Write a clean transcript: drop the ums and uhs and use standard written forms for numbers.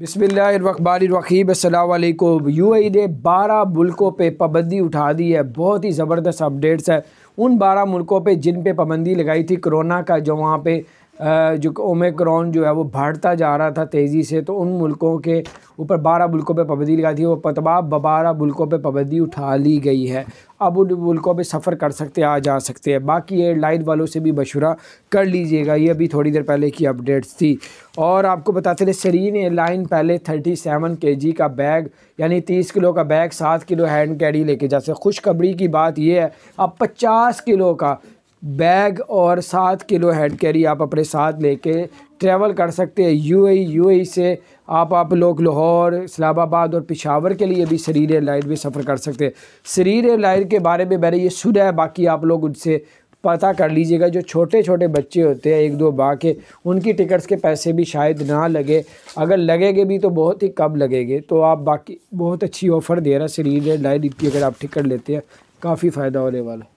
बिस्मिल्लाहिर्रहमानिर्रहीम अस्सलाम वालेकुम। यूएई ने 12 मुल्कों पे पाबंदी उठा दी है। बहुत ही ज़बरदस्त अपडेट्स है उन 12 मुल्कों पे जिन पे पाबंदी लगाई थी कोरोना का, जो वहाँ पे जो ओमिक्रॉन जो है वो बढ़ता जा रहा था तेज़ी से, तो उन मुल्कों के ऊपर 12 मुल्कों पे पाबंदी लगाई थी। वो तमाम 12 मुल्कों पे पाबंदी उठा ली गई है। अब उन मुल्कों पे सफ़र कर सकते हैं, आ जा सकते हैं। बाकी एयरलाइन वालों से भी मशवरा कर लीजिएगा। ये अभी थोड़ी देर पहले की अपडेट्स थी। और आपको बताते थे सरीन एयरलाइन पहले 37 kg का बैग यानी 30 किलो का बैग 7 किलो हैंड कैरी लेके जा सकते। खुशखबरी की बात यह है अब 50 किलो का बैग और 7 किलो हैंड कैरी आप अपने साथ लेके ट्रैवल कर सकते हैं। यूएई से आप लोग लाहौर, इस्लामाबाद और पेशावर के लिए भी सरीन एयरलाइन में सफ़र कर सकते हैं। सरीन एयरलाइन के बारे में मैंने ये सुना है, बाकी आप लोग उनसे पता कर लीजिएगा। जो छोटे छोटे बच्चे होते हैं 1-2 माह के, उनकी टिकट्स के पैसे भी शायद ना लगे, अगर लगेंगे भी तो बहुत ही कम लगेंगे। तो आप बाकी बहुत अच्छी ऑफ़र दे रहा है सरीन एयरलाइन, इतनी अगर आप टिकट लेते हैं काफ़ी फ़ायदा होने वाला है।